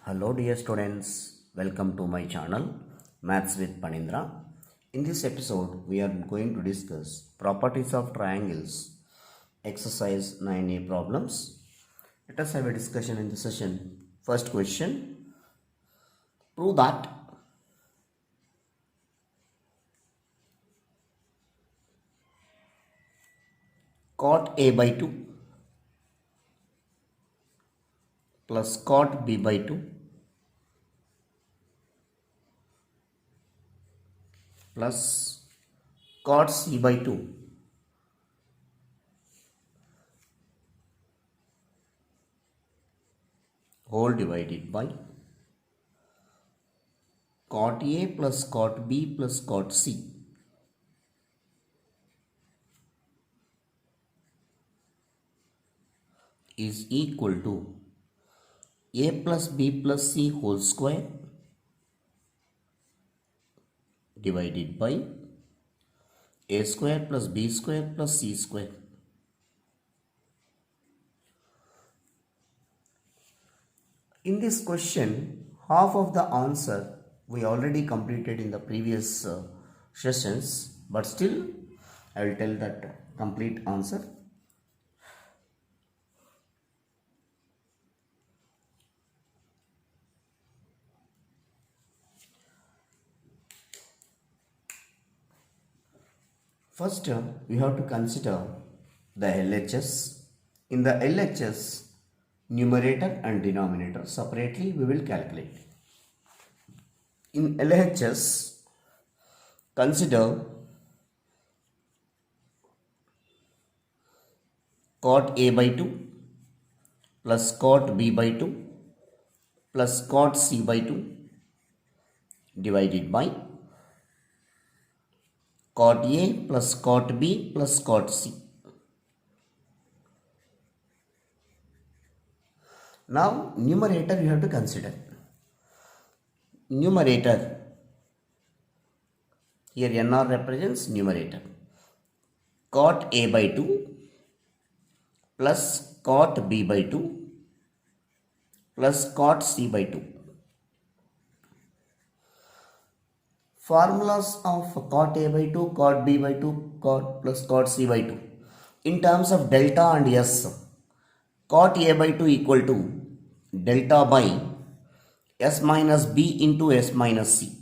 Hello dear students, welcome to my channel Maths with Panindra. In this episode, we are going to discuss properties of triangles, exercise 9a problems. Let us have a discussion in the session. First question, prove that cot A by 2 plus cot B by 2 plus cot C by 2 whole divided by cot A plus cot B plus cot C is equal to A plus B plus C whole square divided by A square plus B square plus C square. In this question, half of the answer we already completed in the previous sessions, but still I will tell that complete answer. First, we have to consider the LHS. In the LHS, numerator and denominator separately we will calculate. In LHS, consider cot A by 2 plus cot B by 2 plus cot C by 2 divided by cot A plus cot B plus cot C. Now numerator you have to consider. Numerator, here NR represents numerator. Cot A by 2 plus cot B by 2 plus cot C by 2. Formulas of cot A by 2, cot B by 2, cot plus cot C by 2. In terms of delta and S, cot A by 2 equal to delta by S minus B into S minus C.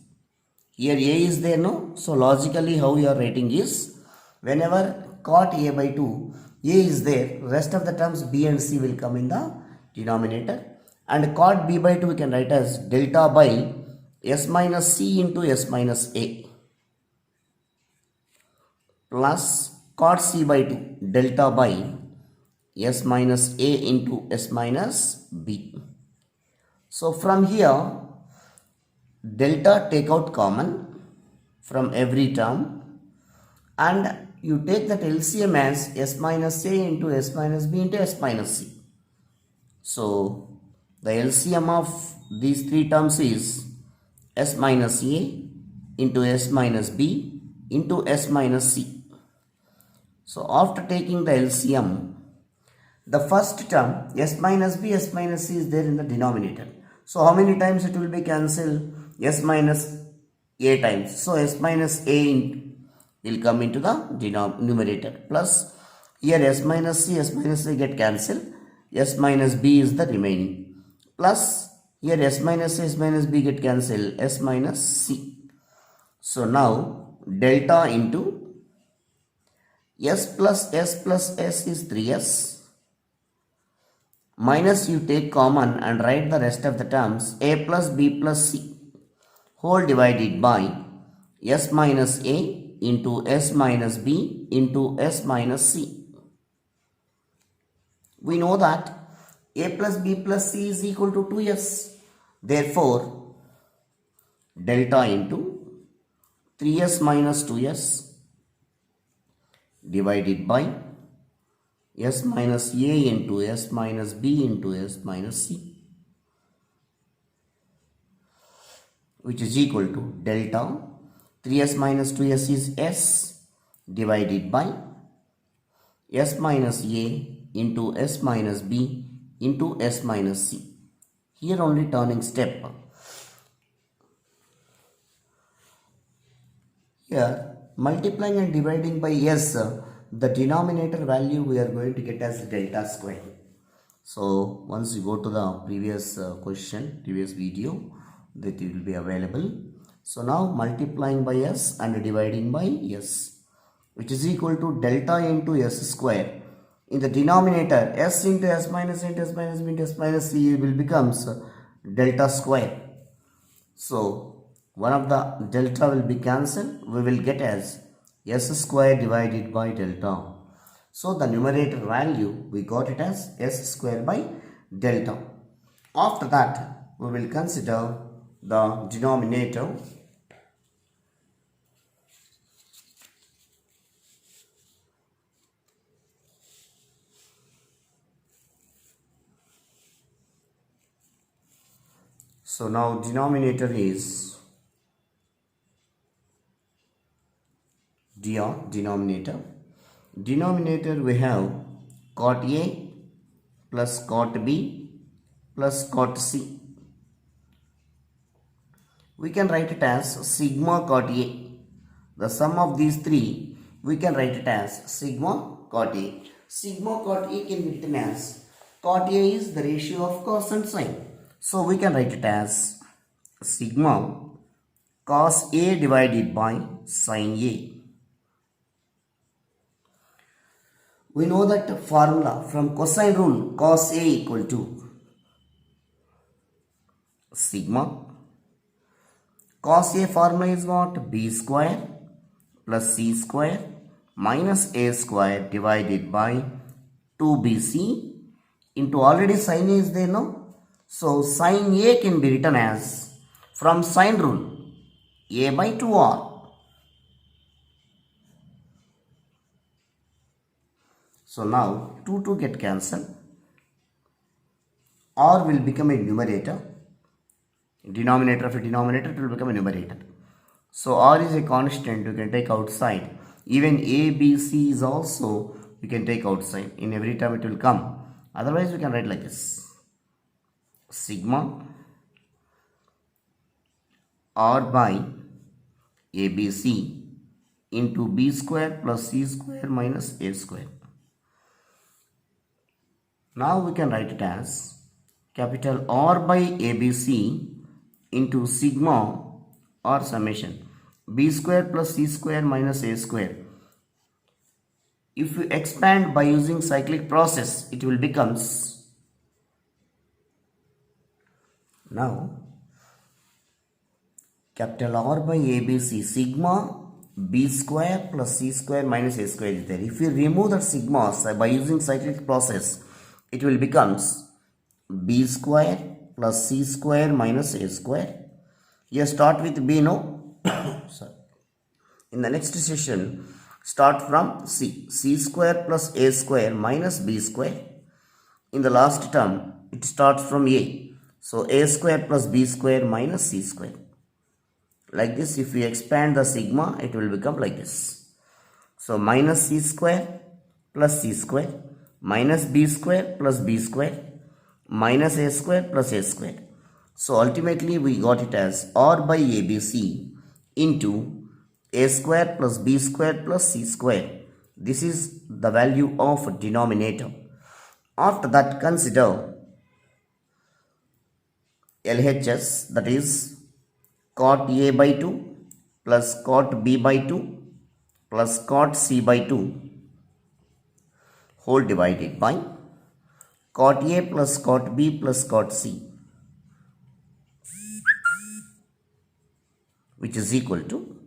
Here A is there, no? So logically how you are writing is, whenever cot A by 2, A is there, rest of the terms B and C will come in the denominator. And cot B by 2 we can write as delta by S minus C into S minus A plus cot C by 2 delta by S minus A into S minus B. So from here, delta take out common from every term and you take that LCM as S minus A into S minus B into S minus C. So the LCM of these three terms is S minus A into S minus B into S minus C. So after taking the LCM, the first term S minus B, S minus C is there in the denominator. So how many times it will be cancelled? S minus A times. So S minus A will come into the numerator. Plus here S minus C, S minus A get cancelled. S minus B is the remaining. Plus here S minus A, S minus B get cancelled. S minus C. So now delta into S plus S is 3S. Minus you take common and write the rest of the terms A plus B plus C whole divided by S minus A into S minus B into S minus C. We know that A plus B plus C is equal to 2S. Therefore, delta into 3S minus 2S divided by S minus A into S minus B into S minus C, which is equal to delta 3S minus 2S is S divided by S minus A into S minus B into S minus C. Here only turning step. Here multiplying and dividing by s, the denominator value we are going to get as delta square. So once you go to the previous previous video, that it will be available. So now multiplying by s and dividing by s, which is equal to delta into s square. In the denominator, s into s minus into s minus into s minus c will becomes delta square. So one of the delta will be cancelled. We will get as s square divided by delta. So the numerator value we got it as s square by delta. After that we will consider the denominator. So now denominator is denominator. Denominator we have cot A plus cot B plus cot C. We can write it as sigma cot A. The sum of these three we can write it as sigma cot A. Sigma cot A can be written as, cot A is the ratio of cos and sine. So we can write it as sigma cos A divided by sin A. We know that formula from cosine rule, cos A equal to sigma. Cos A formula is what? B square plus C square minus A square divided by 2BC into, already sin A is there now. So sin A can be written as, from sine rule, A by 2R. So now 2 get cancelled. R will become a numerator. Denominator of a denominator, it will become a numerator. So R is a constant, you can take outside. Even A, B, C is also you can take outside. In every term it will come. Otherwise we can write like this. Sigma R by ABC into B square plus C square minus A square. Now we can write it as capital R by ABC into sigma or summation B square plus C square minus A square. If you expand by using cyclic process, it will becomes, now capital R by ABC, sigma B square plus C square minus A square is there. If you remove that sigma by using cyclic process, it will becomes B square plus C square minus A square. Here start with B, no? Sorry. In the next session, start from C. C square plus A square minus B square. In the last term, it starts from A. So A square plus B square minus C square. Like this, if we expand the sigma, it will become like this. So minus C square plus C square minus B square plus B square minus A square plus A square. So ultimately we got it as R by ABC into A square plus B square plus C square. This is the value of denominator. After that, consider LHS, that is cot A by 2 plus cot B by 2 plus cot C by 2 whole divided by cot A plus cot B plus cot C, which is equal to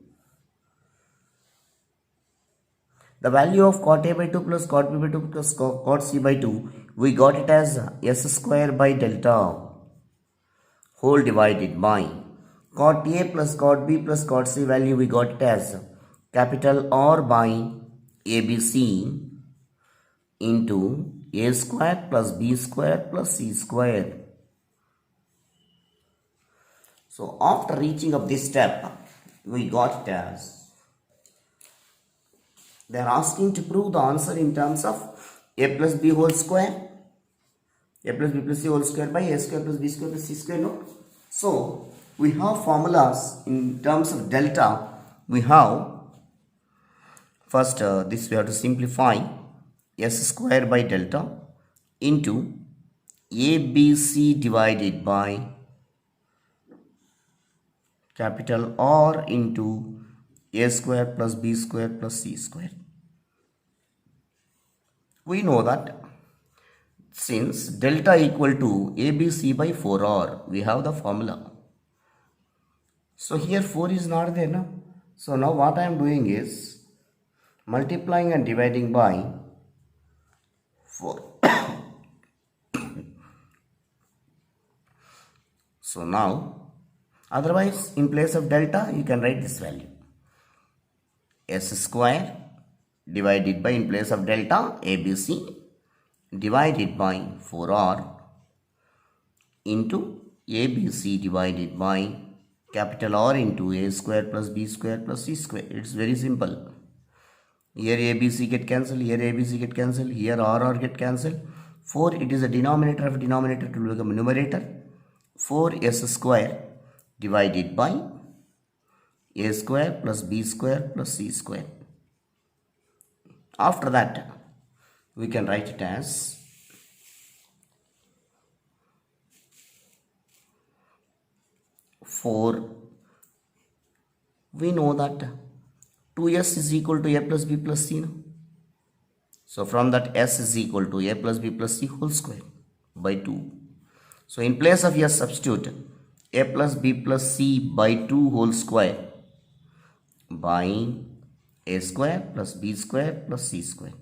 the value of cot A by 2 plus cot B by 2 plus cot C by 2. We got it as s square by delta whole divided by cot A plus cot B plus cot C value we got it as capital R by ABC into A square plus B square plus C square. So after reaching up this step, we got it as, they are asking to prove the answer in terms of A plus B whole square. A plus b plus c whole square by a square plus b square plus c square, no? So we have formulas in terms of delta. We have first this we have to simplify s square by delta into abc divided by capital R into a square plus b square plus c square. We know that since delta equal to abc by 4r, we have the formula. So here 4 is not there, no? So now what I am doing is multiplying and dividing by 4. So now, otherwise in place of delta you can write this value, s square divided by, in place of delta, abc divided by 4r into abc divided by capital R into a square plus b square plus c square. It's very simple. Here abc get cancelled, here abc get cancelled, here r get cancelled. 4, it is a denominator of denominator to become numerator. 4s square divided by a square plus b square plus c square. After that we can write it as 4. We know that 2s is equal to a plus b plus c, no? So from that s is equal to a plus b plus c whole square by 2. So in place of s substitute a plus b plus c by 2 whole square by a square plus b square plus c square.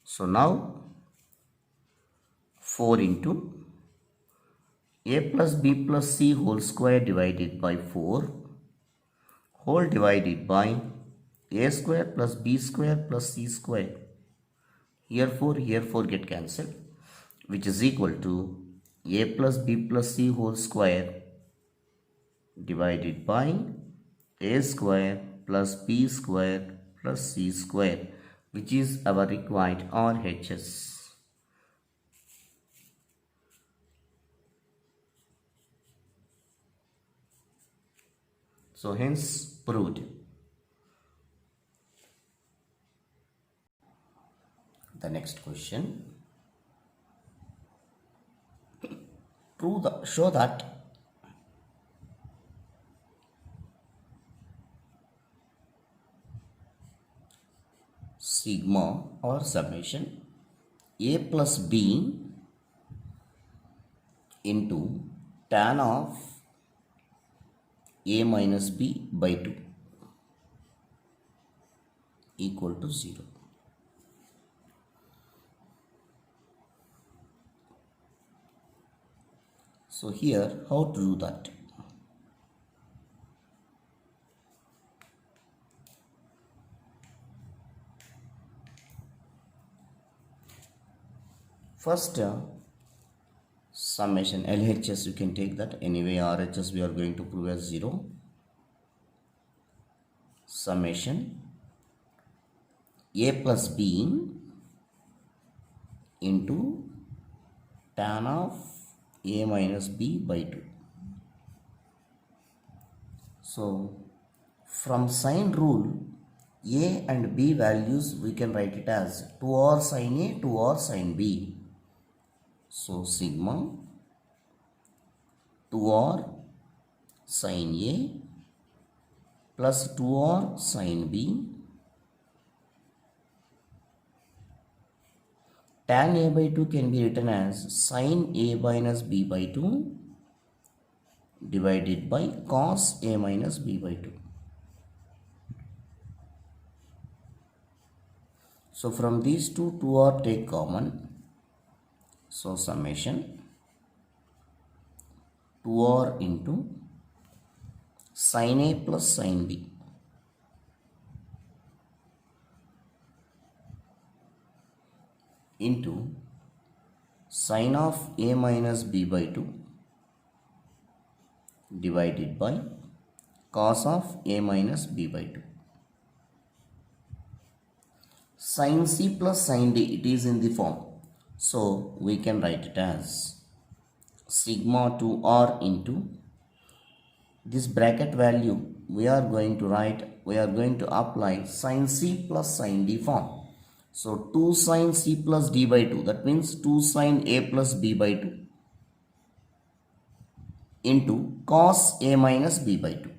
So now 4 into a plus b plus c whole square divided by 4 whole divided by a square plus b square plus c square. Here 4 get cancelled, which is equal to a plus b plus c whole square divided by a square plus b square plus c square, which is our required RHS. So hence proved. The next question. Show that sigma or summation a plus b into tan of a minus b by 2 equal to 0. So here how to do that? First summation LHS, you can take that. Anyway RHS we are going to prove as 0. Summation a plus b into tan of a minus b by 2. So from sine rule, a and b values we can write it as 2r sine a, 2r sine b. So sigma 2r sine a plus 2r sine b tan a by 2 can be written as sine a minus b by 2 divided by cos a minus b by 2. So from these two, 2r take common. So summation 2r into sine a plus sine b into sine of a minus b by 2 divided by cos of a minus b by 2. Sin c plus sin d, it is in the form So we can write it as sigma 2r into this bracket value. We are going to apply sin c plus sin d form. So 2 sin c plus d by 2, that means 2 sin a plus b by 2 into cos a minus b by 2.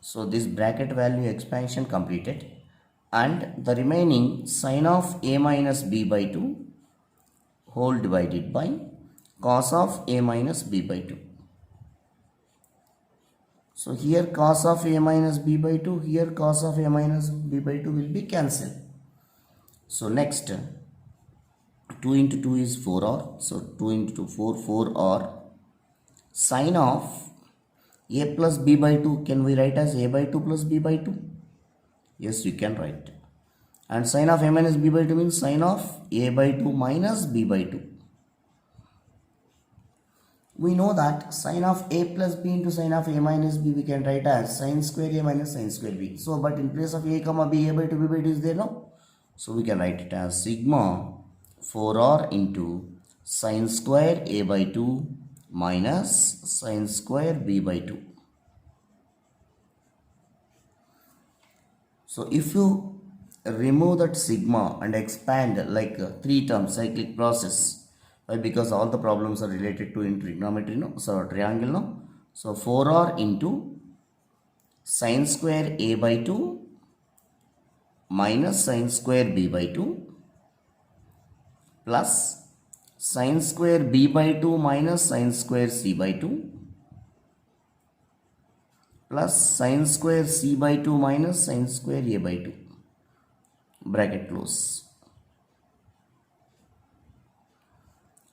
So this bracket value expansion completed, and the remaining sin of a minus b by 2 whole divided by cos of a minus b by 2. So here cos of a minus b by 2, here cos of a minus b by 2 will be cancelled. So next 2 into 2 is 4r. So 2 into 2, 4r. Sin of a plus b by 2, can we write as a by 2 plus b by 2? Yes, you can write. And sin of a minus b by 2 means sin of a by 2 minus b by 2. We know that sin of a plus b into sin of a minus b we can write as sin square a minus sin square b. So, but in place of a comma b, a by 2 b by 2 is there, no? So, we can write it as sigma 4r into sin square a by 2 minus sin square b by 2. So, if you remove that sigma and expand like 3 terms cyclic process, why? Because all the problems are related to in trigonometry, no? So triangle, no? So 4r into sin square a by 2 minus sin square b by 2 plus sin square b by 2 minus sin square c by 2 plus sin square c by 2 minus sin square a by 2. Bracket close.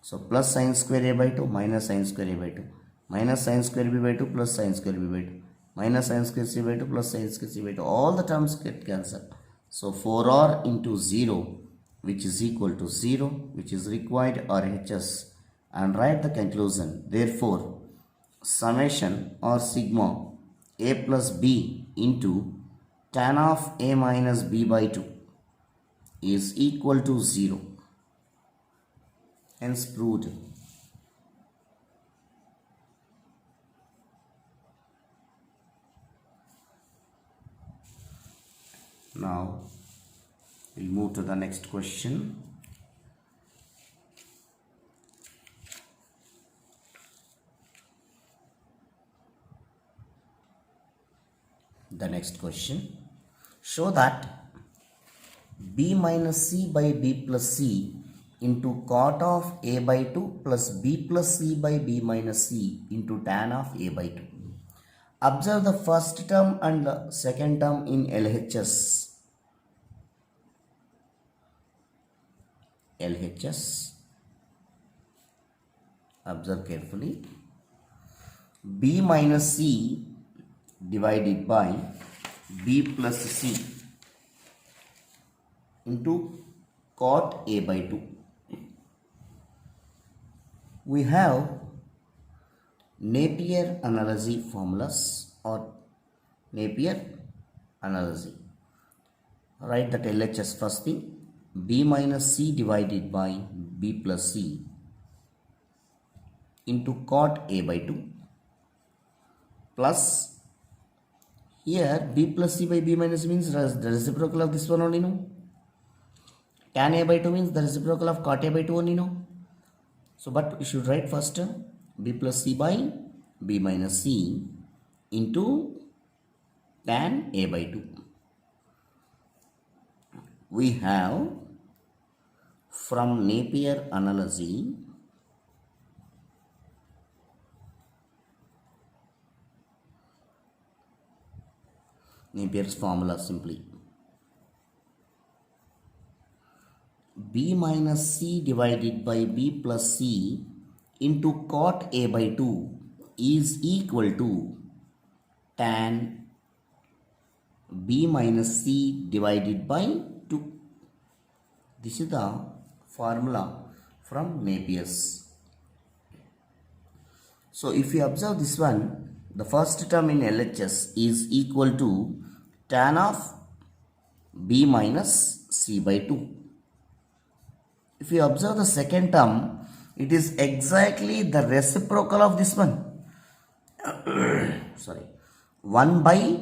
So plus sin square a by 2 minus sin square a by 2 minus sin square b by 2 plus sin square b by 2 minus sin square c by 2 plus sin square c by 2. All the terms get cancelled. So 4r into 0, which is equal to 0, which is required RHS, and write the conclusion. Therefore, summation or sigma a plus b into tan of a minus b by 2 is equal to 0. Hence proved. Now we'll move to the next question. The next question, show that b minus c by b plus c into cot of a by 2 plus b plus c by b minus c into tan of a by 2. Observe the first term and the second term in LHS. Observe carefully. B minus c divided by b plus c into cot a by 2. We have Napier analogy formulas or Napier analogy. Write that LHS first thing. B minus c divided by b plus c into cot a by 2 plus here b plus c by b minus means the reciprocal of this one only, no? Tan a by 2 means the reciprocal of cot a by 2 only, no? So, but we should write first b plus c by b minus c into tan a by 2. We have from Napier analogy Napier's formula simply b minus c divided by b plus c into cot a by 2 is equal to tan b minus c divided by 2. This is the formula from Napier's. So if you observe this one, the first term in LHS is equal to tan of b minus c by 2. If you observe the second term, it is exactly the reciprocal of this one. Sorry, 1 by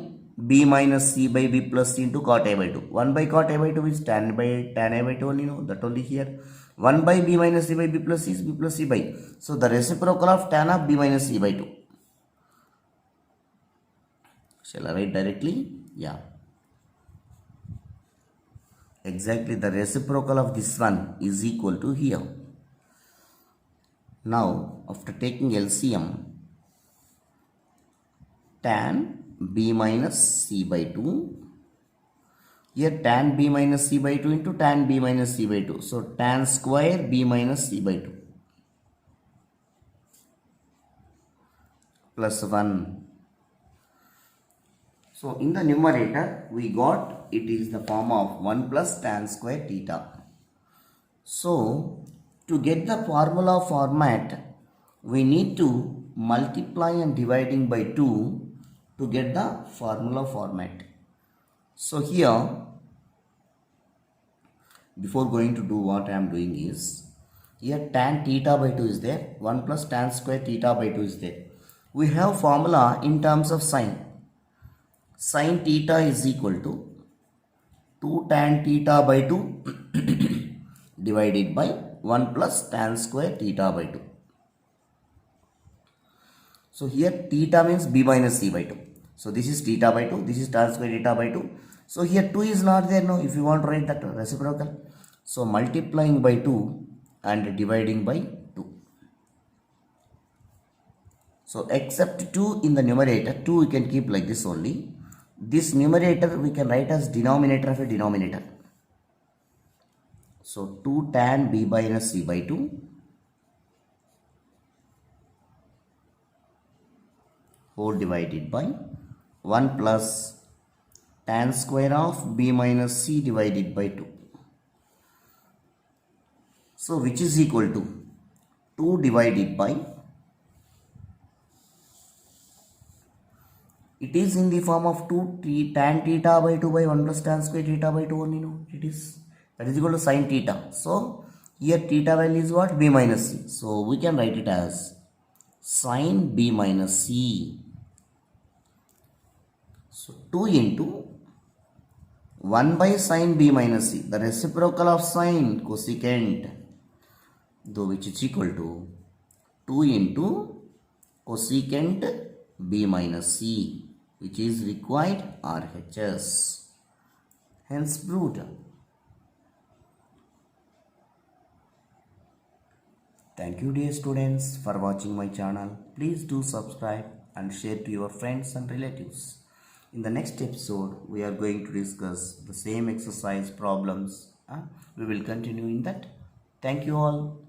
b minus c by b plus c into cot a by 2. 1 by cot a by 2 is tan a by 2 only, no, that only here. 1 by b minus c by b plus c is b plus c by. So the reciprocal of tan of b minus c by 2. Shall I write directly? Yeah. Exactly the reciprocal of this one is equal to here. Now, after taking LCM, tan b minus c by 2. Here tan b minus c by 2 into tan b minus c by 2. So tan square b minus c by 2 plus 1. So in the numerator we got it is the form of 1 plus tan square theta. So to get the formula format, we need to multiply and dividing by 2 to get the formula format. So here, before going to do what I am doing is, here tan theta by 2 is there, 1 plus tan square theta by 2 is there. We have formula in terms of sine. Sine theta is equal to 2 tan theta by 2 divided by 1 plus tan square theta by 2. So here theta means b minus c by 2. So this is theta by 2, this is tan square theta by 2. So here 2 is not there now if you want to write that reciprocal. So multiplying by 2 and dividing by 2. So except 2 in the numerator, 2 we can keep like this only. This numerator we can write as denominator of a denominator. So 2 tan b minus c by 2 whole divided by 1 plus tan square of b minus c divided by 2. So which is equal to 2 divided by, it is in the form of 2 tan theta by 2 by 1 plus tan square theta by 2 only, no, it is, that is equal to sin theta. So here theta value is what? B minus c. So we can write it as sin b minus c. So 2 into 1 by sin b minus c, the reciprocal of sin cosecant, though which is equal to 2 into cosecant b minus c, which is required RHS. Hence proved. Thank you dear students for watching my channel. Please do subscribe and share to your friends and relatives. In the next episode, we are going to discuss the same exercise problems. We will continue in that. Thank you all.